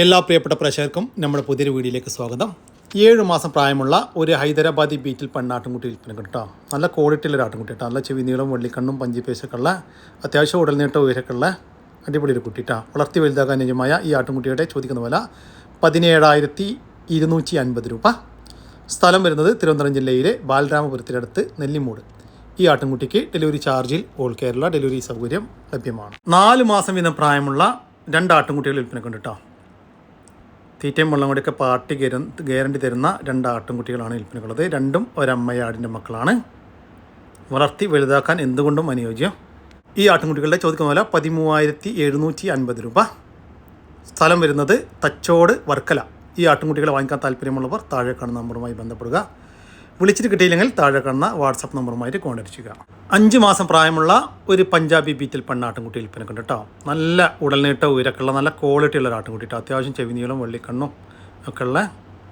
എല്ലാ പ്രിയപ്പെട്ട പ്രേക്ഷകർക്കും നമ്മുടെ പുതിയൊരു വീഡിയോയിലേക്ക് സ്വാഗതം. 7 മാസം പ്രായമുള്ള ഒരു ഹൈദരാബാദി ബീറ്റിൽ പെണ്ണാട്ടുംകുട്ടി വിൽപ്പന കേട്ടോ. നല്ല ക്വാളിറ്റിയുള്ള ഒരു ആട്ടുംകുട്ടി കേട്ടോ. നല്ല ചെവി നീളം, വെള്ളിക്കണ്ണും, പഞ്ചിപ്പേശൊക്കെ ഉള്ള, അത്യാവശ്യം ഉടൽനീട്ടം ഉയരൊക്കെ ഉള്ള അടിപൊളി ഒരു കുട്ടി കേട്ടോ. വളർത്തി വലുതാക്കാൻ അനുയോജ്യമായ ഈ ആട്ടുംകുട്ടിയുടെ ചോദിക്കുന്ന വില 17,250 രൂപ. സ്ഥലം വരുന്നത് തിരുവനന്തപുരം ജില്ലയിലെ ബാലരാമപുരത്തിനടുത്ത് നെല്ലിമൂട്. ഈ ആട്ടുംകുട്ടിക്ക് ഡെലിവറി ചാർജിൽ ഓൾ കേരള ഡെലിവറി സൗകര്യം ലഭ്യമാണ്. 4 മാസം വീതം പ്രായമുള്ള 2 ആട്ടുംകുട്ടികൾ വിൽപ്പനക്കുണ്ട് കേട്ടോ. തീറ്റയും വെള്ളം കൂടിയൊക്കെ പാർട്ടി ഗ്യാരണ്ടി തരുന്ന 2 ആട്ടുംകുട്ടികളാണ് വിൽപ്പനക്കുള്ളത്. രണ്ടും ഒരമ്മയാടിൻ്റെ മക്കളാണ്. വളർത്തി വലുതാക്കാൻ എന്തുകൊണ്ടും അനുയോജ്യം. ഈ ആട്ടുംകുട്ടികളുടെ ചോദിക്കുന്ന വില 13,750 രൂപ. സ്ഥലം വരുന്നത് തച്ചോട്, വർക്കല. ഈ ആട്ടുംകുട്ടികളെ വാങ്ങിക്കാൻ താല്പര്യമുള്ളവർ താഴെ കാണുന്ന നമ്പറുമായി ബന്ധപ്പെടുക. വിളിച്ചിട്ട് കിട്ടിയില്ലെങ്കിൽ താഴെ കാണുന്ന വാട്സപ്പ് നമ്പറുമായിട്ട് കോൺടാക്ട് ചെയ്യുക. 5 മാസം പ്രായമുള്ള ഒരു പഞ്ചാബി ബീറ്റിൽ പെണ്ണാട്ടുംകുട്ടി വിൽപ്പനക്കുണ്ട് കേട്ടോ. നല്ല ഉടൽനീട്ട ഉയരക്കുള്ള നല്ല ക്വാളിറ്റി ഉള്ള ഒരു ആട്ടുംകുട്ടി കേട്ടോ. അത്യാവശ്യം ചെവി നീളം, വെള്ളിക്കണ്ണും ഒക്കെ ഉള്ള,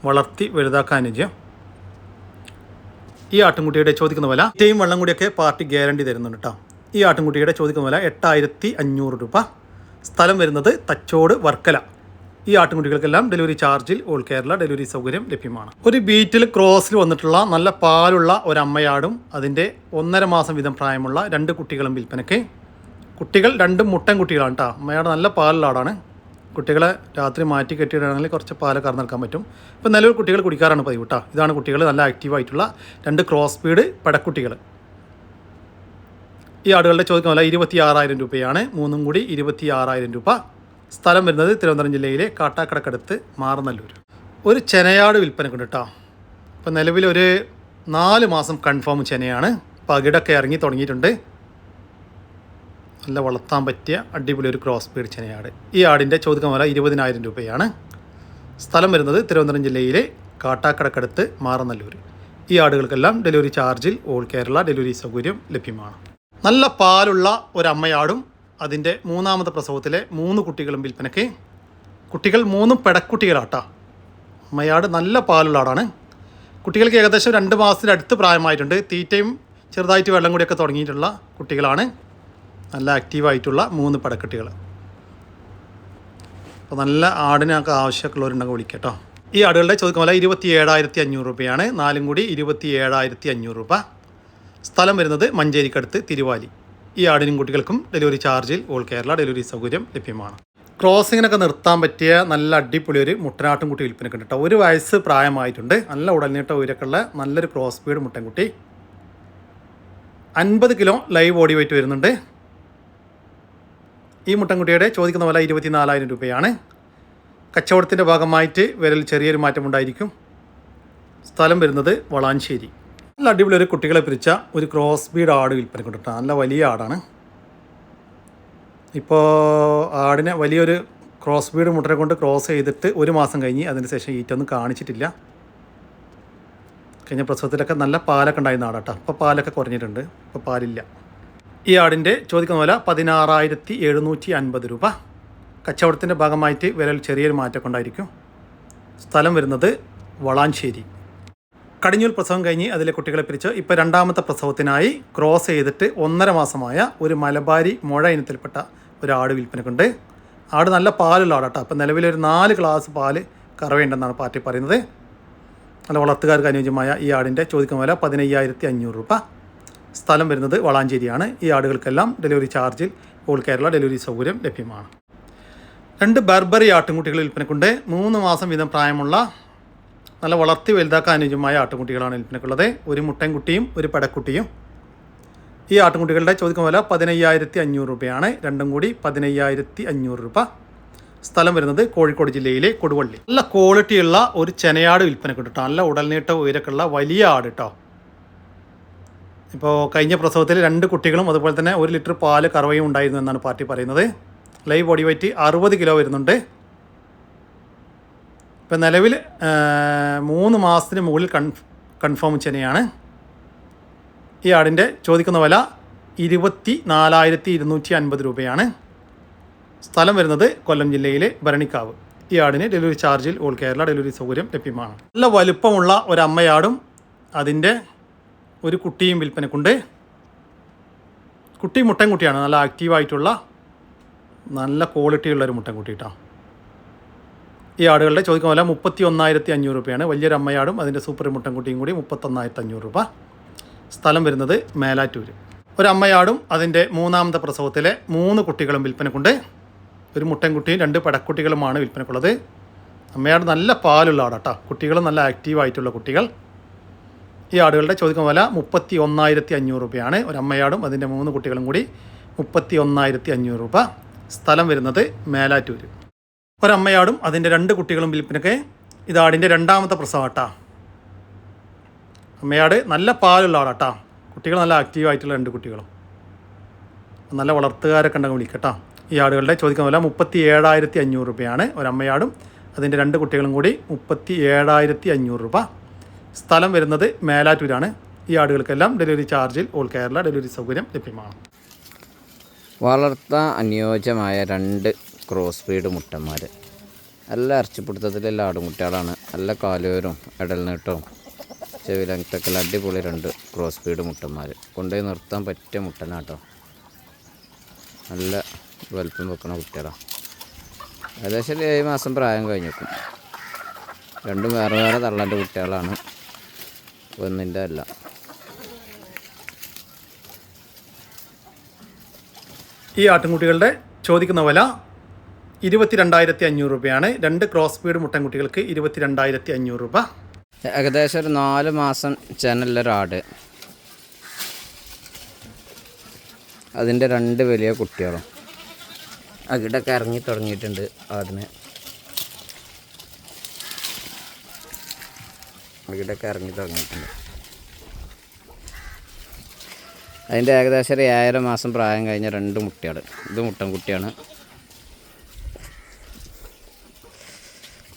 വളർത്തി വലുതാക്കാൻ അനുയോജ്യം. ഈ ആട്ടുംകുട്ടിയുടെ ചോദിക്കുന്ന വില തീറ്റയും വെള്ളം കൂടിയൊക്കെ പാർട്ടി ഗ്യാരണ്ടി തരുന്നുണ്ട് കേട്ടോ. ഈ ആട്ടുംകുട്ടിയുടെ ചോദിക്കുന്ന വില 8,500 രൂപ. സ്ഥലം വരുന്നത് തച്ചോട്, വർക്കല. ഈ ആട്ടുംകുട്ടികൾക്കെല്ലാം ഡെലിവറി ചാർജിൽ ഓൾ കേരള ഡെലിവറി സൗകര്യം ലഭ്യമാണ്. ഒരു ബീറ്റിൽ ക്രോസിൽ വന്നിട്ടുള്ള നല്ല പാലുള്ള ഒരമ്മയാടും അതിൻ്റെ 1.5 മാസം വീതം പ്രായമുള്ള 2 കുട്ടികളും വിൽപ്പനയ്ക്ക്. കുട്ടികൾ 2 മുട്ടൻ കുട്ടികളാണ് കേട്ടോ. അമ്മയാട് നല്ല പാലുള്ള ആടാണ്. കുട്ടികളെ രാത്രി മാറ്റി കെട്ടിയിടുകയാണെങ്കിൽ കുറച്ച് പാല് കറന്നെടുക്കാൻ പറ്റും. ഇപ്പോൾ നിലവിൽ കുട്ടികൾ കുടിക്കാറാണ് പതിവ് കേട്ടോ. ഇതാണ് കുട്ടികൾ, നല്ല ആക്റ്റീവായിട്ടുള്ള 2 ക്രോസ് ബീഡ് പടക്കുട്ടികൾ. ഈ ആടുകളുടെ ചോദിക്കുന്ന വില 26,000 രൂപയാണ്. 3 കൂടി 26,000 രൂപ. സ്ഥലം വരുന്നത് തിരുവനന്തപുരം ജില്ലയിലെ കാട്ടാക്കടക്കടുത്ത് മാറനല്ലൂർ. ഒരു ചെനയാട് വിൽപ്പനക്കുണ്ട് കേട്ടോ. ഇപ്പോൾ നിലവിലൊരു 4 മാസം കൺഫേം ചെനയാണ്. പകിടൊക്കെ ഇറങ്ങി തുടങ്ങിയിട്ടുണ്ട്. നല്ല വളർത്താൻ പറ്റിയ അടിപൊളി ഒരു ക്രോസ് ബീഡ് ചെനയാട്. ഈ ആടിൻ്റെ ചോദിക്കുന്ന വില 20,000 രൂപയാണ്. സ്ഥലം വരുന്നത് തിരുവനന്തപുരം ജില്ലയിലെ കാട്ടാക്കടക്കടുത്ത് മാറനല്ലൂർ. ഈ ആടുകൾക്കെല്ലാം ഡെലിവറി ചാർജിൽ ഓൾ കേരള ഡെലിവറി സൗകര്യം ലഭ്യമാണ്. നല്ല പാലുള്ള ഒരമ്മയാടും അതിൻ്റെ 3ാമത്തെ പ്രസവത്തിലെ 3 കുട്ടികളും വിൽപ്പനയ്ക്ക്. കുട്ടികൾ 3 പെടക്കുട്ടികളാട്ടോ. അമ്മയാട് നല്ല പാലുള്ള ആടാണ്. കുട്ടികൾക്ക് ഏകദേശം 2 മാസത്തിന് അടുത്ത് പ്രായമായിട്ടുണ്ട്. തീറ്റയും ചെറുതായിട്ട് വെള്ളം കൂടിയൊക്കെ തുടങ്ങിയിട്ടുള്ള കുട്ടികളാണ്. നല്ല ആക്റ്റീവായിട്ടുള്ള 3 പെടക്കുട്ടികൾ. അപ്പോൾ നല്ല ആടിനൊക്കെ ആവശ്യമൊക്കെയുള്ളവരുണ്ടെങ്കിൽ വിളിക്കാം കേട്ടോ. ഈ ആടുകളുടെ ചോദിക്കുന്ന വില 27,500 രൂപയാണ്. 4 കൂടി 27,500 രൂപ. സ്ഥലം വരുന്നത് മഞ്ചേരിക്കടുത്ത് തിരുവാലി. ഈ ആടിനും കുട്ടികൾക്കും ഡെലിവറി ചാർജിൽ ഓൾ കേരള ഡെലിവറി സൗകര്യം ലഭ്യമാണ്. ക്രോസിങ്ങിനൊക്കെ നിർത്താൻ പറ്റിയ നല്ല അടിപൊളി ഒരു മുട്ടനാട്ടും കുട്ടി വിൽപ്പനക്കുണ്ട് കേട്ടോ. 1 വയസ്സ് പ്രായമായിട്ടുണ്ട്. നല്ല ഉടൽനീട്ട ഉയരക്കുള്ള നല്ലൊരു ക്രോസ് ബീഡ് മുട്ടൻകുട്ടി. 50 കിലോ ലൈവ് ബോഡി വെയിറ്റ് വരുന്നുണ്ട്. ഈ മുട്ടൻകുട്ടിയുടെ ചോദിക്കുന്ന വില 24,000 രൂപയാണ്. കച്ചവടത്തിൻ്റെ ഭാഗമായിട്ട് വിലയിൽ ചെറിയൊരു മാറ്റമുണ്ടായിരിക്കും. സ്ഥലം വരുന്നത് വളാഞ്ചേരി. നല്ല അടിപൊളി ഒരു കുട്ടികളെ പിരിച്ച ഒരു ക്രോസ് ബീഡ് ആട് വിൽപ്പനക്കുണ്ട് കേട്ടോ. നല്ല വലിയ ആടാണ്. ഇപ്പോൾ ആടിനെ വലിയൊരു ക്രോസ് ബീഡ് മുട്ടനെ കൊണ്ട് ക്രോസ് ചെയ്തിട്ട് 1 മാസം കഴിഞ്ഞ് അതിന് ശേഷം ഈറ്റൊന്നും കാണിച്ചിട്ടില്ല. കഴിഞ്ഞ പ്രസവത്തിലൊക്കെ നല്ല പാലൊക്കെ ഉണ്ടായിരുന്ന ആടാട്ടോ. ഇപ്പോൾ പാലൊക്കെ കുറഞ്ഞിട്ടുണ്ട്. ഇപ്പോൾ പാലില്ല. ഈ ആടിൻ്റെ ചോദിക്കുന്ന വില 16,750 രൂപ. കച്ചവടത്തിൻ്റെ ഭാഗമായിട്ട് വിലയിൽ ചെറിയൊരു മാറ്റമൊക്കെ ഉണ്ടായിരിക്കും. സ്ഥലം വരുന്നത് വളാഞ്ചേരി. കടിഞ്ഞൂൽ പ്രസവം കഴിഞ്ഞ് അതിലെ കുട്ടികളെ പിരിച്ച് ഇപ്പോൾ 2ാമത്തെ പ്രസവത്തിനായി ക്രോസ് ചെയ്തിട്ട് 1.5 മാസമായ ഒരു മലബാരി മുഴ ഇനത്തിൽപ്പെട്ട ഒരു ആട് വിൽപ്പനക്കുണ്ട്. ആട് നല്ല പാലുള്ള ആടാട്ടോ. അപ്പോൾ നിലവിലൊരു 4 ഗ്ലാസ് പാല് കറവയുണ്ടെന്നാണ് പാർട്ടി പറയുന്നത്. നല്ല വളർത്തുകാർക്ക് അനുയോജ്യമായ ഈ ആടിൻ്റെ ചോദിക്കുന്ന വില 15,500 രൂപ. സ്ഥലം വരുന്നത് വളാഞ്ചേരിയാണ്. ഈ ആടുകൾക്കെല്ലാം ഡെലിവറി ചാർജിൽ ഓൾ കേരള ഡെലിവറി സൗകര്യം ലഭ്യമാണ്. 2 ബർബറി ആട്ടുംകുട്ടികൾ വിൽപ്പനക്കുണ്ട്. 3 മാസം വീതം പ്രായമുള്ള നല്ല വളർത്തി വലുതാക്കാൻ അനുയോജ്യമായ ആട്ടുംകുട്ടികളാണ് വിൽപ്പനക്കുള്ളത്. ഒരു മുട്ടൻകുട്ടിയും ഒരു പെടക്കുട്ടിയും. ഈ ആട്ടുംകുട്ടികളുടെ ചോദിക്കുന്ന വില 15,500 രൂപയാണ്. 2 കൂടി 15,500 രൂപ. സ്ഥലം വരുന്നത് കോഴിക്കോട് ജില്ലയിലെ കൊടുവള്ളി. നല്ല ക്വാളിറ്റിയുള്ള ഒരു ചെനയാട് വിൽപ്പനക്കുണ്ട് കേട്ടോ. നല്ല ഉടൽനീട്ട ഉയരക്കുള്ള വലിയ ആട് കേട്ടോ. ഇപ്പോൾ കഴിഞ്ഞ പ്രസവത്തിൽ 2 കുട്ടികളും അതുപോലെ തന്നെ 1 ലിറ്റർ പാല് കറവയും ഉണ്ടായിരുന്നു എന്നാണ് പാർട്ടി പറയുന്നത്. ലൈവ് ബോഡി വെയിറ്റ് 60 കിലോ വരുന്നുണ്ട്. ഇപ്പം നിലവിൽ 3 മാസത്തിന് മുകളിൽ കൺഫേം ചെനയാണ്. ഈ ആടിൻ്റെ ചോദിക്കുന്ന വില 24,250 രൂപയാണ്. സ്ഥലം വരുന്നത് കൊല്ലം ജില്ലയിലെ ഭരണിക്കാവ്. ഈ ആടിന് ഡെലിവറി ചാർജിൽ ഓൾ കേരള ഡെലിവറി സൗകര്യം ലഭ്യമാണ്. നല്ല വലുപ്പമുള്ള ഒരമ്മയാടും അതിൻ്റെ ഒരു കുട്ടിയും വിൽപ്പനക്കുണ്ട്. കുട്ടി മുട്ടൻകുട്ടിയാണ്. നല്ല ആക്റ്റീവായിട്ടുള്ള നല്ല ക്വാളിറ്റിയുള്ളൊരു മുട്ടൻകുട്ടി കേട്ടോ. ഈ ആടുകളുടെ ചോദിക്കുന്ന വില 31,500 രൂപയാണ്. വലിയൊരു അമ്മയാടും അതിൻ്റെ സൂപ്പർ മുട്ടൻകുട്ടിയും കൂടി 31,500 രൂപ. സ്ഥലം വരുന്നത് മേലാറ്റൂർ. ഒരു അമ്മയാടും അതിൻ്റെ മൂന്നാമത്തെ പ്രസവത്തിലെ 3 കുട്ടികളും വിൽപ്പനക്കുണ്ട്. ഒരു മുട്ടൻകുട്ടിയും 2 പടക്കുട്ടികളുമാണ് വിൽപ്പനക്കുള്ളത്. അമ്മയാട് നല്ല പാലുള്ള ആടാട്ടോ. കുട്ടികൾ നല്ല ആക്റ്റീവായിട്ടുള്ള കുട്ടികൾ. ഈ ആടുകളുടെ ചോദിക്കുന്ന വില 31,500 രൂപയാണ്. ഒരു അമ്മയാടും അതിൻ്റെ 3 കുട്ടികളും കൂടി 31,500 രൂപ. സ്ഥലം വരുന്നത് മേലാറ്റൂർ. ഒരമ്മയാടും അതിൻ്റെ 2 കുട്ടികളും വിൽപ്പനക്ക്. ഇതാടിൻ്റെ രണ്ടാമത്തെ പ്രസവമാട്ടാ. അമ്മയാട് നല്ല പാലുള്ള ആടാട്ടാ. കുട്ടികൾ നല്ല ആക്റ്റീവായിട്ടുള്ള 2 കുട്ടികളും. നല്ല വളർത്തുകാരൊക്കെ ഉണ്ടെങ്കിൽ വിളിക്കട്ടോ. ഈ ആടുകളുടെ ചോദിക്കുന്ന വില 37,500 രൂപയാണ്. ഒരമ്മയാടും അതിൻ്റെ 2 കുട്ടികളും കൂടി 37,500 രൂപ. സ്ഥലം വരുന്നത് മേലാറ്റൂരാണ്. ഈ ആടുകൾക്കെല്ലാം ഡെലിവറി ചാർജിൽ ഓൾ കേരള ഡെലിവറി സൗകര്യം ലഭ്യമാണ്. വളർത്താൻ അനുയോജ്യമായ 2 ക്രോസ് ബ്രീഡ് മുട്ടന്മാർ. നല്ല ഇറച്ചിപ്പിടുത്തത്തിലുള്ള ആടുമുട്ടകളാണ്. നല്ല കാലുവരും ഇടൽനീട്ടവും ചെവിലങ്ങത്തൊക്കെ അടിപൊളി 2 ക്രോസ് ബ്രീഡ് മുട്ടന്മാർ. കൊണ്ടുപോയി നിർത്താൻ പറ്റിയ മുട്ടനാട്ടോ. നല്ല വലുപ്പം വെക്കുന്ന കുട്ടികളാണ്. ഏകദേശം 7 മാസം പ്രായം കഴിഞ്ഞേക്കും. 2 വേറെ വേറെ തള്ളൻ്റെ കുട്ടികളാണ്. ഒന്നിൻ്റെ അല്ല. ഈ ആട്ടിൻകുട്ടികളുടെ ചോദിക്കുന്ന വില 22,500 രൂപയാണ്. 2 ക്രോസ് ബ്രീഡ് മുട്ടൻകുട്ടികൾക്ക് 22,500 രൂപ. ഏകദേശം ഒരു 4 മാസം ചെനല്ലൊരാട്. അതിൻ്റെ 2 വലിയ കുട്ടികളും അകിടൊക്കെ ഇറങ്ങി തുടങ്ങിയിട്ടുണ്ട്. ആടിന് അകിടൊക്കെ ഇറങ്ങി തുടങ്ങിയിട്ടുണ്ട്. അതിൻ്റെ ഏകദേശം ഒരു 7 മാസം പ്രായം കഴിഞ്ഞ 2 മുട്ടകൾ. ഇത് മുട്ടൻകുട്ടിയാണ്,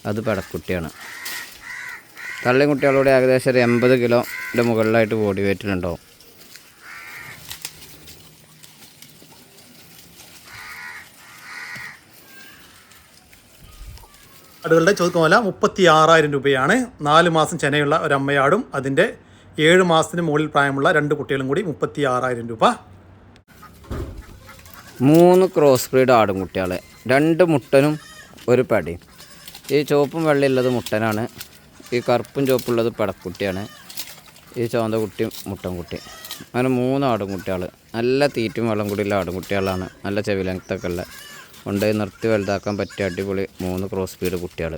അത് പടക്കുട്ടിയാണ്. തള്ളി കുട്ടികളോട് ഏകദേശം ഒരു 80 കിലോൻ്റെ മുകളിലായിട്ട് ബോഡി വെയിറ്റിലുണ്ടാവും. ആടുകളുടെ ചോദിക്കുന്ന വില 36,000 രൂപയാണ്. 4 മാസം ചെനയുള്ള ഒരമ്മയാടും അതിൻ്റെ 7 മാസത്തിന് മുകളിൽ പ്രായമുള്ള 2 കുട്ടികളും കൂടി 36,000 രൂപ. 3 ക്രോസ് ബ്രീഡ് ആടും കുട്ടികൾ, 2 മുട്ടനും ഒരു പടിയും. ഈ ചുവപ്പും വെള്ളയുള്ളത് മുട്ടനാണ്. ഈ കറുപ്പും ചുവപ്പുള്ളത് പടക്കുട്ടിയാണ്. ഈ ചുവന്ന കുട്ടിയും മുട്ടൻകുട്ടി. അങ്ങനെ 3 ആടുംകുട്ടികൾ. നല്ല തീറ്റും വെള്ളം കൂടിയുള്ള ആടുംകുട്ടികളാണ്. നല്ല ചെവിലങ്ങത്തൊക്കെ ഉള്ള, കൊണ്ടുപോയി നിർത്തി വലുതാക്കാൻ പറ്റിയ അടിപൊളി 3 ക്രോസ് ബ്രീഡ് കുട്ടികൾ.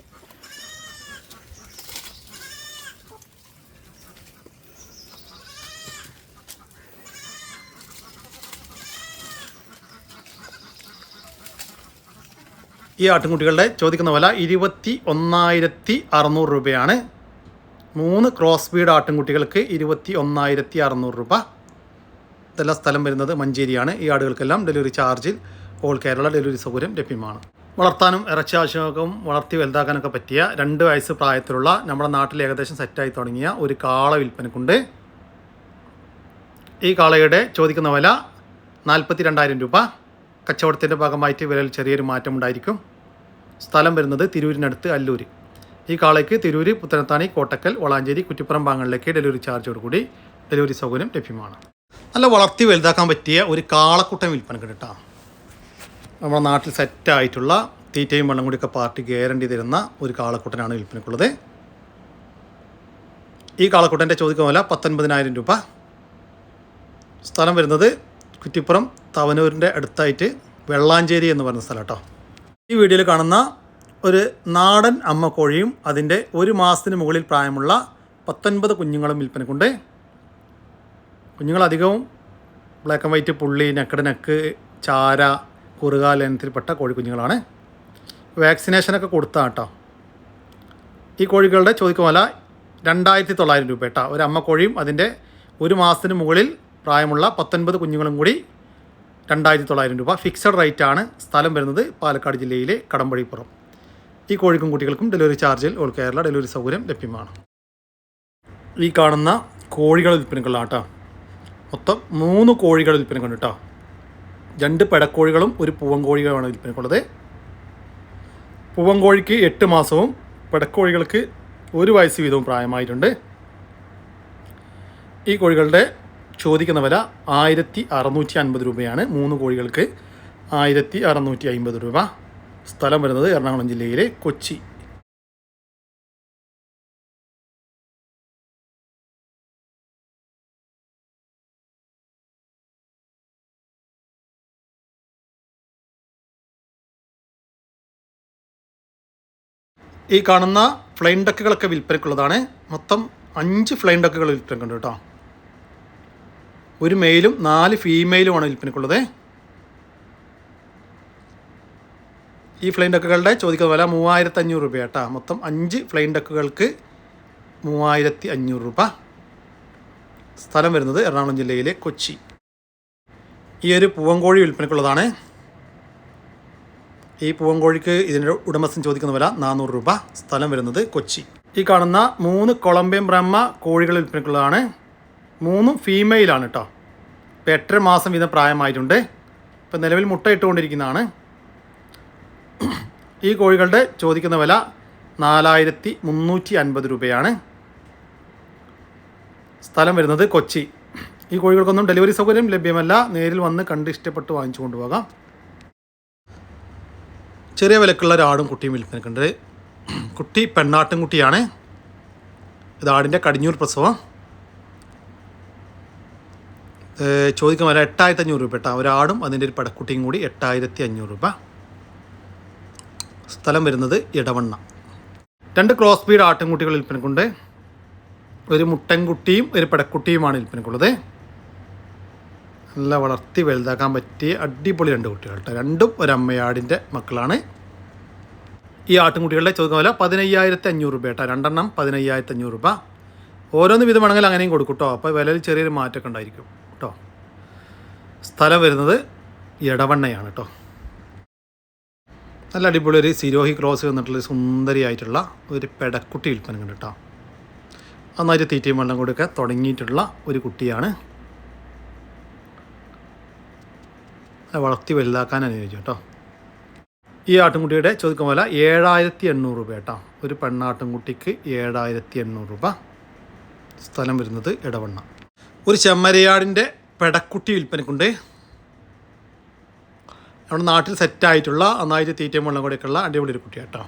ഈ ആട്ടിൻകുട്ടികളുടെ ചോദിക്കുന്ന വില 21,600 രൂപയാണ്. 3 ക്രോസ് ബ്രീഡ് ആട്ടിൻകുട്ടികൾക്ക് 21,600 രൂപ. ഇതെല്ലാം സ്ഥലം വരുന്നത് മഞ്ചേരിയാണ്. ഈ ആടുകൾക്കെല്ലാം ഡെലിവറി ചാർജിൽ ഓൾ കേരള ഡെലിവറി സൗകര്യം ലഭ്യമാണ്. വളർത്താനും ഇറച്ചി ആവശ്യമൊക്കെ വളർത്തി വലുതാക്കാനൊക്കെ പറ്റിയ 2 വയസ്സ് പ്രായത്തിലുള്ള നമ്മുടെ നാട്ടിൽ ഏകദേശം സെറ്റായി തുടങ്ങിയ ഒരു കാള വിൽപ്പനക്കുണ്ട്. ഈ കാളയുടെ ചോദിക്കുന്ന വില 42,000 രൂപ. കച്ചവടത്തിൻ്റെ ഭാഗമായിട്ട് വിലയിൽ ചെറിയൊരു മാറ്റമുണ്ടായിരിക്കും. സ്ഥലം വരുന്നത് തിരൂരിനടുത്ത് അല്ലൂർ. ഈ കാളയ്ക്ക് തിരൂർ, പുത്തനത്താണി, കോട്ടക്കൽ, വളാഞ്ചേരി, കുറ്റിപ്പുറം ഭാഗങ്ങളിലേക്ക് ഡെലിവറി ചാർജോടുകൂടി ഡെലിവറി സൗകര്യം ലഭ്യമാണ്. നല്ല വളർത്തി വലുതാക്കാൻ പറ്റിയ ഒരു കാളക്കുട്ടൻ വിൽപ്പനക്ക് കേട്ടോ. നമ്മുടെ നാട്ടിൽ സെറ്റായിട്ടുള്ള തീറ്റയും വെള്ളം കൂടിയൊക്കെ പാർട്ടി ഗ്യാരണ്ടി തരുന്ന ഒരു കാളക്കുട്ടനാണ് വിൽപ്പനക്കുള്ളത്. ഈ കാളക്കുട്ടൻ്റെ ചോദിക്കുന്ന വില 19,000 രൂപ. സ്ഥലം വരുന്നത് കുറ്റിപ്പുറം തവനൂരിൻ്റെ അടുത്തായിട്ട് വെള്ളാഞ്ചേരി എന്ന് പറയുന്ന സ്ഥലം കേട്ടോ. ഈ വീഡിയോയിൽ കാണുന്ന ഒരു നാടൻ അമ്മക്കോഴിയും അതിൻ്റെ 1 മാസത്തിന് മുകളിൽ പ്രായമുള്ള 19 കുഞ്ഞുങ്ങളും വിൽപ്പനക്കുണ്ട്. കുഞ്ഞുങ്ങളധികവും ബ്ലാക്ക് ആൻഡ് വൈറ്റ്, പുള്ളി, നെക്കട് നെക്ക്, ചാര, കുറുകാൽ ഇനത്തിൽപ്പെട്ട കോഴിക്കുഞ്ഞുങ്ങളാണ്. വാക്സിനേഷനൊക്കെ കൊടുത്താണ് കേട്ടോ. ഈ കോഴികളുടെ ചോദിക്കുന്ന വില 2,900 രൂപ കേട്ടോ. ഒരു അമ്മക്കോഴിയും അതിൻ്റെ 1 മാസത്തിന് മുകളിൽ പ്രായമുള്ള 19 കുഞ്ഞുങ്ങളും കൂടി 2,900 രൂപ. ഫിക്സഡ് റേറ്റാണ്. സ്ഥലം വരുന്നത് പാലക്കാട് ജില്ലയിലെ കടമ്പഴിപ്പുറം. ഈ കോഴിക്കും കുട്ടികൾക്കും ഡെലിവറി ചാർജിൽ ഓൾ കേരള ഡെലിവറി സൗകര്യം ലഭ്യമാണ്. ഈ കാണുന്ന കോഴികൾ വിൽപ്പനക്കുള്ളതാണ് കേട്ടോ. മൊത്തം 3 കോഴികൾ വിൽപ്പനക്കുണ്ട് കേട്ടോ. 2 പെടക്കോഴികളും ഒരു പൂവൻ കോഴികളുമാണ് വിൽപ്പനക്കുള്ളത്. പൂവൻ കോഴിക്ക് 8 മാസവും പെടക്കോഴികൾക്ക് 1 വയസ്സ് വീതവും പ്രായമായിട്ടുണ്ട്. ഈ കോഴികളുടെ ചോദിക്കുന്ന വില 1,650 രൂപയാണ്. 3 കോഴികൾക്ക് 1,650 രൂപ. സ്ഥലം വരുന്നത് എറണാകുളം ജില്ലയിലെ കൊച്ചി. ഈ കാണുന്ന ഫ്ലൈൻ ഡക്കുകളൊക്കെ വിൽപ്പനയ്ക്കുള്ളതാണ്. മൊത്തം 5 ഫ്ലൈൻ ഡക്കുകൾ വിൽപ്പനക്കുണ്ട് കേട്ടോ. ഒരു മെയിലും 4 ഫീമെയിലുമാണ് വിൽപ്പനയ്ക്കുള്ളത്. ഈ ഫ്ലൈൻ ഡക്കുകളുടെ ചോദിക്കുന്ന വില 3500 രൂപ കേട്ടോ. മൊത്തം 5 ഫ്ലൈൻ ഡക്കുകൾക്ക് 3500 രൂപ. സ്ഥലം വരുന്നത് എറണാകുളം ജില്ലയിലെ കൊച്ചി. ഈ ഒരു പൂവൻകോഴി വിൽപ്പനയ്ക്കുള്ളതാണ്. ഈ പൂവൻകോഴിക്ക് ഇതിൻ്റെ ഉടമസ്ഥൻ ചോദിക്കുന്ന വില 400 രൂപ. സ്ഥലം വരുന്നത് കൊച്ചി. ഈ കാണുന്ന 3 കൊളംബിയൻ ബ്രഹ്മ കോഴികൾ വിൽപ്പനയ്ക്കുള്ളതാണ്. 3 ഫീമെയിലാണ് കേട്ടോ. ഇപ്പോൾ 8.5 മാസം വീതം പ്രായമായിട്ടുണ്ട്. ഇപ്പം നിലവിൽ മുട്ട ഇട്ടുകൊണ്ടിരിക്കുന്നതാണ്. ഈ കോഴികളുടെ ചോദിക്കുന്ന വില 4350 രൂപയാണ്. സ്ഥലം വരുന്നത് കൊച്ചി. ഈ കോഴികൾക്കൊന്നും ഡെലിവറി സൗകര്യം ലഭ്യമല്ല. നേരിൽ വന്ന് കണ്ട് ഇഷ്ടപ്പെട്ട് വാങ്ങിച്ചു കൊണ്ടുപോകാം. ചെറിയ വിലക്കുള്ള ഒരു ആടും കുട്ടിയും വിൽപ്പനക്കുണ്ട്. കുട്ടി പെണ്ണാട്ടും കുട്ടിയാണ്. ഇത് ആടിൻ്റെ കടിഞ്ഞൂർ പ്രസവം. ചോദിക്കുന്ന വില 8500 രൂപ കേട്ടോ. ഒരാടും അതിൻ്റെ ഒരു പടക്കുട്ടിയും കൂടി 8500 രൂപ. സ്ഥലം വരുന്നത് ഇടവണ്ണ. 2 ക്രോസ് ബീഡ് ആട്ടിൻകുട്ടികൾ വിൽപ്പനക്കുണ്ട്. ഒരു മുട്ടൻകുട്ടിയും ഒരു പടക്കുട്ടിയുമാണ് വിൽപ്പനക്കുള്ളത്. നല്ല വളർത്തി വലുതാക്കാൻ പറ്റിയ അടിപൊളി 2 കുട്ടികൾ കേട്ടോ. രണ്ടും ഒരമ്മയാടിൻ്റെ മക്കളാണ്. ഈ ആട്ടിൻകുട്ടികളുടെ ചോദിക്കുന്ന വില 15500 രൂപ കേട്ടോ. 2 എണ്ണം 15500 രൂപ. ഓരോന്ന് വിധമാണെങ്കിൽ അങ്ങനെയും കൊടുക്കും കേട്ടോ. അപ്പോൾ വിലയിൽ ചെറിയൊരു മാറ്റമൊക്കെ ഉണ്ടായിരിക്കും കേട്ടോ. സ്ഥലം വരുന്നത് ഇടവണ്ണയാണ് കേട്ടോ. നല്ല അടിപൊളി ഒരു സിരോഹി ക്രോസ് വന്നിട്ടുള്ള സുന്ദരിയായിട്ടുള്ള ഒരു പെടക്കുട്ടി വിൽപ്പനയുണ്ട് കേട്ടോ. നന്നായിട്ട് തീറ്റയും വെള്ളം കൊടുക്കുക തുടങ്ങിയിട്ടുള്ള ഒരു കുട്ടിയാണ്. വളർത്തി വലുതാക്കാൻ അനുയോജ്യം കേട്ടോ. ഈ ആട്ടിൻകുട്ടിയുടെ ചോദിക്കുന്ന പോലെ 7800 രൂപ കേട്ടോ. ഒരു പെണ്ണാട്ടിൻകുട്ടിക്ക് 7800 രൂപ. സ്ഥലം വരുന്നത് ഇടവണ്ണ. ഒരു ചെമ്മരിയാടിൻ്റെ പെടക്കുട്ടി വിൽപ്പനക്കുണ്ട്. നമ്മുടെ നാട്ടിൽ സെറ്റായിട്ടുള്ള നന്നായിട്ട് തീറ്റയും വെള്ളം കൂടെയൊക്കെയുള്ള അടിപൊളി ഒരു കുട്ടി കേട്ടോ.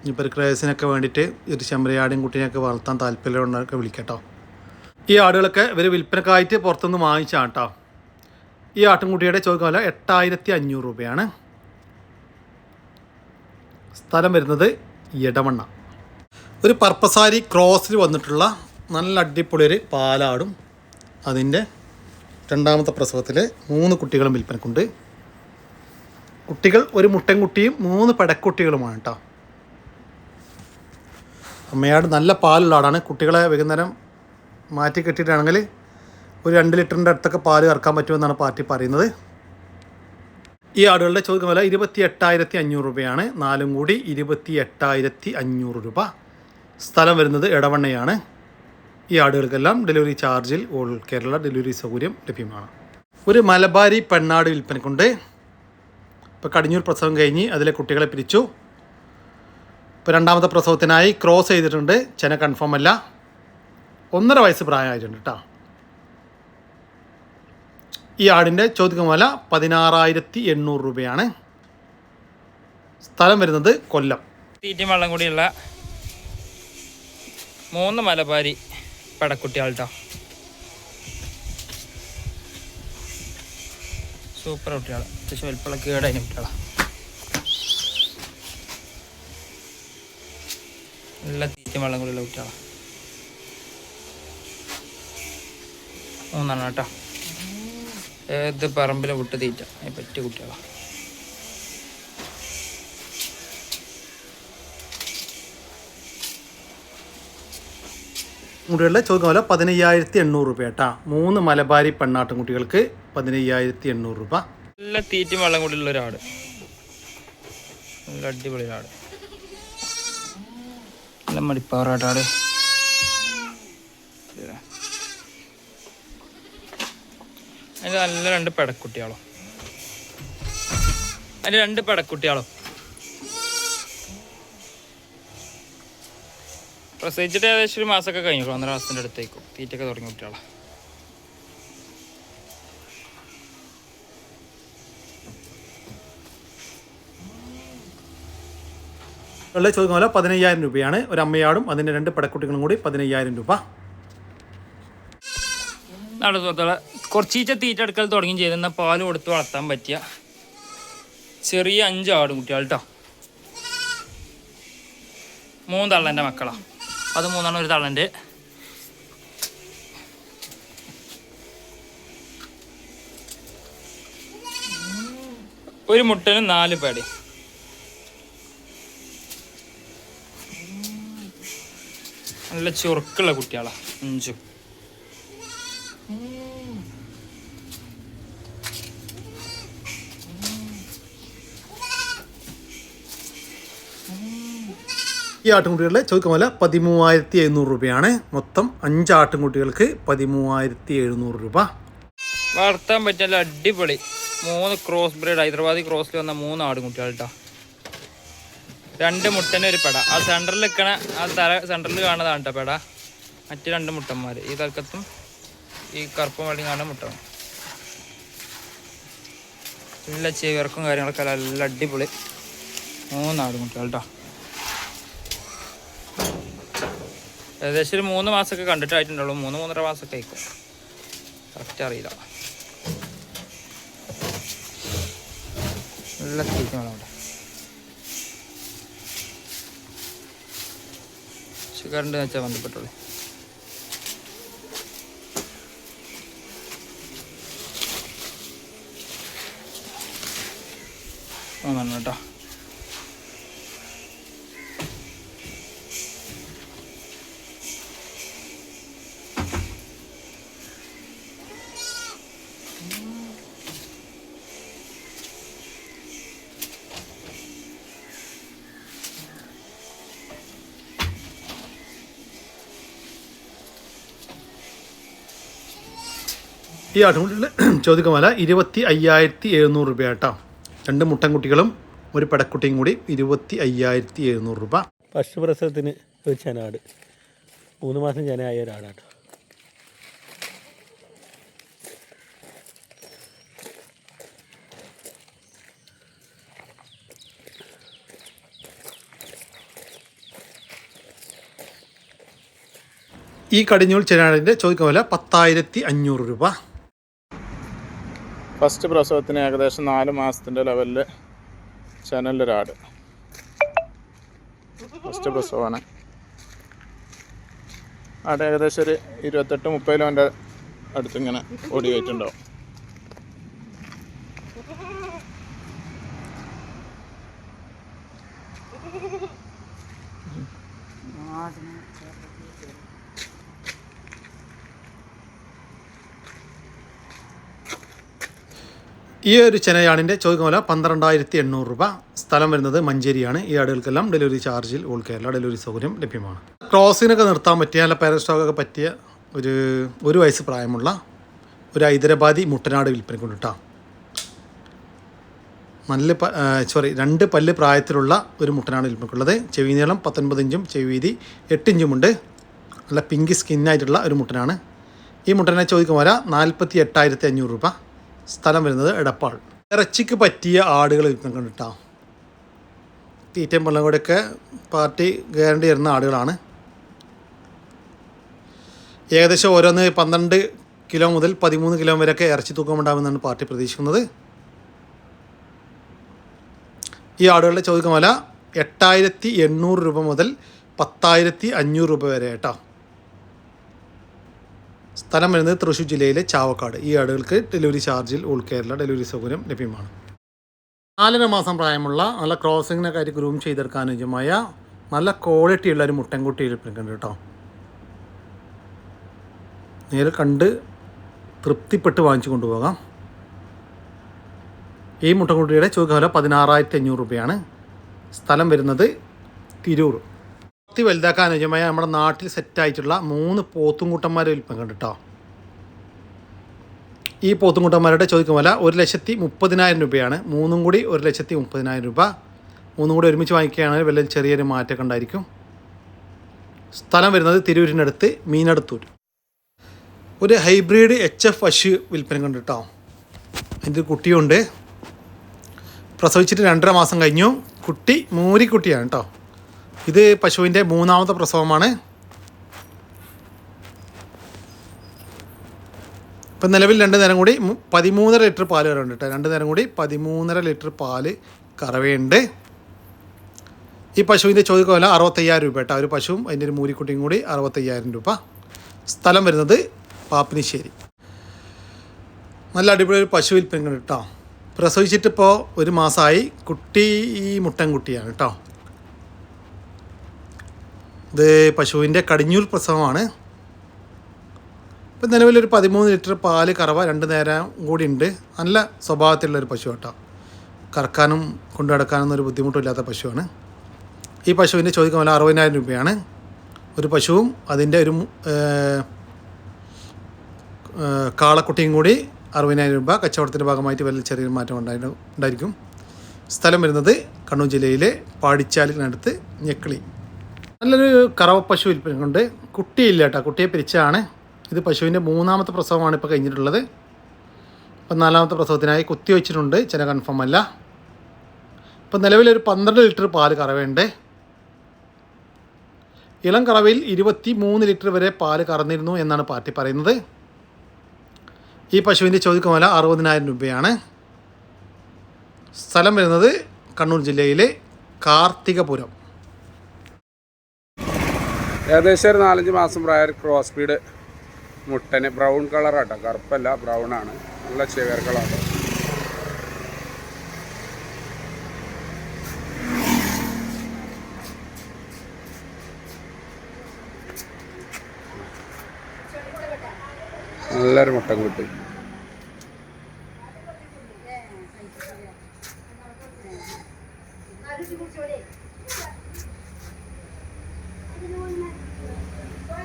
ഇപ്പോൾ ഒരു ക്രേസിനൊക്കെ വേണ്ടിയിട്ട് ഒരു ചെമ്മരിയാടും കുട്ടീനെയൊക്കെ വളർത്താൻ താല്പര്യമുള്ളവരൊക്കെ വിളിക്കട്ടോ. ഈ ആടുകളൊക്കെ ഇവർ വിൽപ്പനക്കായിട്ട് പുറത്തുനിന്ന് വാങ്ങിച്ചാണ് കേട്ടോ. ഈ ആട്ടിൻകുട്ടിയുടെ ചോദിക്കുന്ന വില 8500 രൂപയാണ്. സ്ഥലം വരുന്നത് ഇടവണ്ണ. ഒരു പർപ്പസാരി ക്രോസിൽ വന്നിട്ടുള്ള നല്ല അടിപൊളി ഒരു പാലാടും അതിൻ്റെ 2ാമത്തെ പ്രസവത്തിൽ 3 കുട്ടികളും വിൽപ്പനക്കുണ്ട്. കുട്ടികൾ ഒരു മുട്ടൻകുട്ടിയും 3 പടക്കുട്ടികളുമാണ് കേട്ടോ. അമ്മയാട് നല്ല പാലുള്ള ആടാണ്. കുട്ടികളെ വൈകുന്നേരം മാറ്റി കെട്ടിയിട്ടാണെങ്കിൽ ഒരു 2 ലിറ്ററിൻ്റെ അടുത്തൊക്കെ പാല് കറക്കാൻ പറ്റുമെന്നാണ് പാർട്ടി പറയുന്നത്. ഈ ആടുകളുടെ ചോദിക്കുന്ന വില 28500 രൂപയാണ്. 4ഉം കൂടി 28500 രൂപ. സ്ഥലം വരുന്നത് ഇടവണ്ണയാണ്. ഈ ആടുകൾക്കെല്ലാം ഡെലിവറി ചാർജിൽ ഓൾ കേരള ഡെലിവറി സൗകര്യം ലഭ്യമാണ്. ഒരു മലബാരി പെണ്ണാട് വിൽപ്പനക്കുണ്ട്. ഇപ്പോൾ കടിഞ്ഞൂർ പ്രസവം കഴിഞ്ഞ് അതിലെ കുട്ടികളെ പിരിച്ചു. ഇപ്പോൾ 2ാമത്തെ പ്രസവത്തിനായി ക്രോസ് ചെയ്തിട്ടുണ്ട്. ചെന കൺഫേം അല്ല. 1.5 വയസ്സ് പ്രായമായിട്ടുണ്ട് കേട്ടോ. ഈ ആടിൻ്റെ ചോദിക്കുന്ന വില 16800 രൂപയാണ്. സ്ഥലം വരുന്നത് കൊല്ലം. തീറ്റയും വെള്ളം കൂടിയുള്ള 3 മലബാരി പടക്കുട്ടികൾ കേട്ടോ. സൂപ്പർ കുട്ടികൾ. അത്യാവശ്യം വലിപ്പമുള്ള കേടായി കുട്ടികളാണ്. നല്ല തീറ്റയും വെള്ളം കൂടിയുള്ള കുട്ടികളാണ്. 3 കേട്ടോ. ഏത് പറമ്പിലും വിട്ട് തീറ്റ പറ്റിയ കുട്ടികളാണ്. കുട്ടികളുടെ ചോദിക്കുന്ന വില 15800 രൂപ കേട്ടോ. 3 മലബാരി പെണ്ണാട്ടും കുട്ടികൾക്ക് 15800 രൂപ. നല്ല തീറ്റയും വെള്ളം കൂടിയുള്ള ഒരാട്. നല്ല അടിപൊളി ഒരാട്. നല്ല മടിപ്പാറാട്ടാട്. അതിന് നല്ല 2 പെടക്കുട്ടികളോ. അതിന് 2 പെടക്കുട്ടികളോ പ്രസവിച്ചിട്ട് ഏകദേശം 1 മാസമൊക്കെ കഴിഞ്ഞു. 1.5 മാസത്തിൻ്റെ അടുത്തേക്കും തീറ്റയൊക്കെ തുടങ്ങി കുട്ടികളാണ്. ചോദിക്കുന്ന പോലെ 15000 രൂപയാണ്. ഒരു അമ്മയാടും അതിൻ്റെ 2 പടക്കുട്ടികളും കൂടി 15000 രൂപ. നടത്തോളം കുറച്ചീച്ച തീറ്റ എടുക്കൽ തുടങ്ങി ചെയ്തെന്നാൽ പാല് കൊടുത്ത് വളർത്താൻ പറ്റിയ ചെറിയ 5 ആടും കുട്ടികൾ കേട്ടോ. 3 തള്ളൻ്റെ മക്കളാണ്. അത് 3 ഒരു തള്ളൻ്റെ. ഒരു മുട്ടനും 4 പേടി. നല്ല ചുറുക്കുള്ള കുട്ടികളാണ് 5. ഈ ആട്ടിൻകുട്ടികളുടെ ചോദിക്കുന്ന വില 13,700 രൂപയാണ്. മൊത്തം 5 ആട്ടിൻകുട്ടികൾക്ക് 13,700 രൂപ. വളർത്താൻ പറ്റില്ല, അടിപൊളി. 3 ക്രോസ് ബ്രീഡ്, ഹൈദരാബാദി ക്രോസിൽ വന്ന 3 ആടുകുട്ടികൾ കേട്ടോ. 2 മുട്ടന് ഒരു പെട. ആ സെൻറ്ററിൽ നിൽക്കണ ആ തല സെൻറ്ററിൽ കാണുന്നതാണ് കേട്ടോ പെട. മറ്റ് 2 മുട്ടന്മാർ ഈ തലക്കത്തും ഈ കറുപ്പും വെള്ളിയും കാണുന്ന മുട്ടാണ്. നല്ല ചെവിയർക്കും കാര്യങ്ങളൊക്കെ നല്ല അടിപൊളി 3 ആടുകുട്ടികൾ കേട്ടോ. ഏകദേശം ഒരു 3 മാസമൊക്കെ കണ്ടിട്ടായിട്ടുണ്ടാവുള്ളൂ. 3-3.5 മാസമൊക്കെ ആയിക്കും, കറക്റ്റ് അറിയില്ല. നല്ല തീറ്റ വേണം അവിടെ. ഷുഗറിൻ്റെ വെച്ചാൽ ബന്ധപ്പെട്ടുള്ളൂ. കേട്ടോ. ഈ ആട്ടിൻകുട്ടികളുടെ ചോദിക്കുന്ന വില 25,700 രൂപ കേട്ടോ. 2 മുട്ടൻകുട്ടികളും ഒരു പെടക്കുട്ടിയും കൂടി 25,700 രൂപ. ഫസ്റ്റ് പ്രസവത്തിന് ഒരു ചെനാട്, 3 മാസം ചെനയായ ഒരാടാട്ടോ. ഈ കടിഞ്ഞൂൽ ചെനാടിൻ്റെ ചോദിക്കുന്ന വില 10,500 രൂപ. ഫസ്റ്റ് പ്രസവത്തിന് ഏകദേശം 4 മാസത്തിൻ്റെ ലെവലിൽ ചനലൊരാട്. ഫസ്റ്റ് പ്രസവമാണ്. ആട് ഏകദേശം ഒരു 28-30 കിലോൻ്റെ അടുത്തിങ്ങനെ ഓടി വെച്ചിട്ടുണ്ടാവും. ഈ ഒരു ചെനയാടിൻ്റെ ചോദിക്കുന്ന വില 12,800 രൂപ. സ്ഥലം വരുന്നത് മഞ്ചേരിയാണ്. ഈ ആടുകൾക്കെല്ലാം ഡെലിവറി ചാർജിൽ ഓൾ കേരള ഡെലിവറി സൗകര്യം ലഭ്യമാണ്. ക്രോസിനൊക്കെ നിർത്താൻ പറ്റിയ നല്ല പാരസ്റ്റോക്കൊക്കെ പറ്റിയ ഒരു വയസ്സ് പ്രായമുള്ള ഒരു ഹൈദരാബാദി മുട്ടനാട് വിൽപ്പനയ്ക്കുണ്ട് കേട്ടോ. നല്ല 2 പല്ല് പ്രായത്തിലുള്ള ഒരു മുട്ടനാട് വിൽപ്പനയ്ക്കുള്ളത്. ചെവി നീളം 19 ഇഞ്ചും ചെവി വീതി 8 ഇഞ്ചുമുണ്ട്. നല്ല പിങ്ക് സ്കിന്നായിട്ടുള്ള ഒരു മുട്ടനാണ്. ഈ മുട്ടനെ ചോദിക്കുന്ന വില 48,500 രൂപ. സ്ഥലം വരുന്നത് എടപ്പാൾ. ഇറച്ചിക്ക് പറ്റിയ ആടുകൾ വിൽപ്പനയ്ക്കുണ്ട് കേട്ടോ. തീറ്റയും വെള്ളം കൂടെയൊക്കെ പാർട്ടി ഗ്യാരണ്ടി തരുന്ന ആടുകളാണ്. ഏകദേശം ഓരോന്ന് 12 കിലോ മുതൽ 13 കിലോ വരെയൊക്കെ ഇറച്ചി തൂക്കമുണ്ടാകുമെന്നാണ് പാർട്ടി പ്രതീക്ഷിക്കുന്നത്. ഈ ആടുകളുടെ ചോദിക്കുന്ന വില 8,800 രൂപ മുതൽ 10,500 രൂപ വരെ കേട്ടോ. സ്ഥലം വരുന്നത് തൃശ്ശൂർ ജില്ലയിലെ ചാവക്കാട്. ഈ ആടുകൾക്ക് ഡെലിവറി ചാർജിൽ ഓൾ കേരള ഡെലിവറി സൗകര്യം ലഭ്യമാണ്. 4.5 മാസം പ്രായമുള്ള നല്ല ക്രോസിങ്ങിനൊക്കെ ആയിട്ട് ഗ്രൂം ചെയ്തെടുക്കാൻ അനുയോജ്യമായ നല്ല ക്വാളിറ്റിയുള്ള ഒരു മുട്ടൻകുട്ടി വിൽപ്പനയ്ക്കുണ്ട് കേട്ടോ. നേരെ കണ്ട് തൃപ്തിപ്പെട്ട് വാങ്ങിച്ചു കൊണ്ടുപോകാം. ഈ മുട്ടൻകുട്ടിയുടെ ചോദിക്കുന്ന വില 16,500 രൂപയാണ്. സ്ഥലം വരുന്നത് തിരൂർ. വലുതാക്കാൻ അനുയോജ്യമായ നമ്മുടെ നാട്ടിൽ സെറ്റായിട്ടുള്ള 3 പോത്തുംകൂട്ടന്മാരെ വിൽപ്പനയ്ക്കുണ്ട് കേട്ടോ. ഈ പോത്തുംകൂട്ടന്മാരുടെ ചോദിക്കുന്ന വില 1,30,000 രൂപയാണ്. 3 കൂടി 1,30,000 രൂപ. 3 കൂടി ഒരുമിച്ച് വാങ്ങിക്കുകയാണെങ്കിൽ വലിയ ചെറിയൊരു മാറ്റമൊക്കെ ഉണ്ടായിരിക്കും. സ്ഥലം വരുന്നത് തിരൂരിനടുത്ത് മീനടത്തൂർ. ഒരു ഹൈബ്രിഡ് HF പശു വിൽപ്പനയ്ക്കുണ്ട് കേട്ടോ. അതിൻ്റെ കുട്ടിയുണ്ട്. പ്രസവിച്ചിട്ട് 2.5 മാസം കഴിഞ്ഞു. കുട്ടി മൂരിക്കുട്ടിയാണ് കേട്ടോ. ഇത് പശുവിൻ്റെ 3ാമത്തെ പ്രസവമാണ്. ഇപ്പം നിലവിൽ 2 നേരം കൂടി 13.5 ലിറ്റർ പാല് കറവുണ്ട് കേട്ടോ. 2 നേരം കൂടി 13.5 ലിറ്റർ പാല് കറവയുണ്ട്. ഈ പശുവിൻ്റെ ചോദിക്കുന്ന വില 65,000 രൂപ കേട്ടോ. ഒരു പശുവും അതിൻ്റെ ഒരു മൂരിക്കുട്ടിയും കൂടി 65,000 രൂപ. സ്ഥലം വരുന്നത് പാപ്പിനിശ്ശേരി. നല്ല അടിപൊളി ഒരു പശു വിൽപ്പന കേട്ടോ. പ്രസവിച്ചിട്ടിപ്പോൾ 1 മാസമായി. കുട്ടി ഈ മുട്ടൻകുട്ടിയാണ് കേട്ടോ. ഇത് പശുവിൻ്റെ കടിഞ്ഞൂൽ പ്രസവമാണ്. ഇപ്പം നിലവിലൊരു 13 ലിറ്റർ പാല് കറവ 2 നേരം കൂടി ഉണ്ട്. നല്ല സ്വഭാവത്തിലുള്ളൊരു പശു കേട്ടോ. കറക്കാനും കൊണ്ടു നടക്കാനൊന്നും ഒരു ബുദ്ധിമുട്ടില്ലാത്ത പശുവാണ്. ഈ പശുവിൻ്റെ ചോദിക്കുന്ന വില 60,000 രൂപയാണ്. ഒരു പശുവും അതിൻ്റെ ഒരു കാളക്കുട്ടിയും കൂടി 60,000 രൂപ. കച്ചവടത്തിൻ്റെ ഭാഗമായിട്ട് വലിയ ചെറിയൊരു മാറ്റം ഉണ്ടായിരിക്കും. സ്ഥലം വരുന്നത് കണ്ണൂർ ജില്ലയിലെ പാടിച്ചാലിനടുത്ത് ഞെക്കിളി. നല്ലൊരു കറവ പശു വിൽപ്പന കൊണ്ട്. കുട്ടിയില്ല കേട്ടോ, കുട്ടിയെ പിരിച്ചാണ്. ഇത് പശുവിൻ്റെ 3ാമത്തെ പ്രസവമാണ് ഇപ്പോൾ കഴിഞ്ഞിട്ടുള്ളത്. ഇപ്പം 4ാമത്തെ പ്രസവത്തിനായി കുത്തി വെച്ചിട്ടുണ്ട്, ചില കൺഫേം അല്ല. ഇപ്പം നിലവിലൊരു 12 ലിറ്റർ പാല് കറവയുണ്ട്. ഇളം കറവയിൽ 23 ലിറ്റർ വരെ പാല് കറന്നിരുന്നു എന്നാണ് പാർട്ടി പറയുന്നത്. ഈ പശുവിൻ്റെ ചോദിക്കുന്ന വില 60,000 രൂപയാണ്. സ്ഥലം വരുന്നത് കണ്ണൂർ ജില്ലയിലെ കാർത്തികപുരം. ഏകദേശം ഒരു 4-5 മാസം പ്രായ ക്രോസ് സ്പീഡ് മുട്ടന്. ബ്രൗൺ കളറാട്ടോ, കറുപ്പല്ല, ബ്രൗൺ ആണ്. നല്ല ചേർക്കളാണ്. നല്ലൊരു മുട്ടൻ കുട്ടി.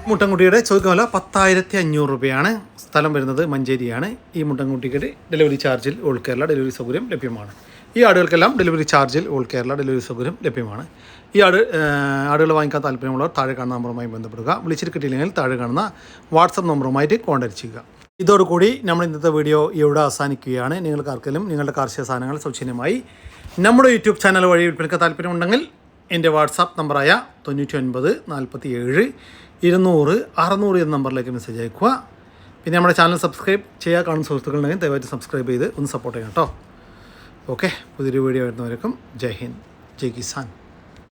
മുട്ടൻകുട്ടിയുടെ ചോദിക്കുന്ന വില 10,500 രൂപയാണ്. സ്ഥലം വരുന്നത് മഞ്ചേരിയാണ്. ഈ മുട്ടൻകുട്ടിക്ക് ഡെലിവറി ചാർജിൽ ഓൾ കേരള ഡെലിവറി സൗകര്യം ലഭ്യമാണ്. ഈ ആടുകൾക്കെല്ലാം ഡെലിവറി ചാർജിൽ ഓൾ കേരള ഡെലിവറി സൗകര്യം ലഭ്യമാണ്. ഈ ആടുകൾ വാങ്ങിക്കാൻ താല്പര്യമുള്ളവർ താഴെ കാണുന്ന നമ്പറുമായി ബന്ധപ്പെടുക. വിളിച്ചിട്ട് കിട്ടിയില്ലെങ്കിൽ താഴെ കാണുന്ന വാട്സപ്പ് നമ്പറുമായിട്ട് കോൺടാക്ട് ചെയ്യുക. ഇതോടുകൂടി നമ്മൾ ഇന്നത്തെ വീഡിയോ ഇവിടെ അവസാനിക്കുകയാണ്. നിങ്ങൾക്ക് ആർക്കെങ്കിലും നിങ്ങളുടെ കാർഷിക സാധനങ്ങൾ സൗജന്യമായി നമ്മുടെ യൂട്യൂബ് ചാനൽ വഴി വിൽപ്പനയ്ക്ക് താല്പര്യമുണ്ടെങ്കിൽ എൻ്റെ വാട്സാപ്പ് നമ്പറായ 99 47 200 600 എന്ന നമ്പറിലേക്ക് മെസ്സേജ് അയക്കുക. പിന്നെ നമ്മുടെ ചാനൽ സബ്സ്ക്രൈബ് ചെയ്യാൻ കാണുന്ന സുഹൃത്തുക്കളുണ്ടെങ്കിൽ ദയവായിട്ട് സബ്സ്ക്രൈബ് ചെയ്ത് ഒന്ന് സപ്പോർട്ട് ചെയ്യാം കേട്ടോ. ഓക്കെ, പുതിയൊരു വീഡിയോ വരുന്നവരേക്കും ജയ് ഹിന്ദ്, ജയ് കിസാൻ.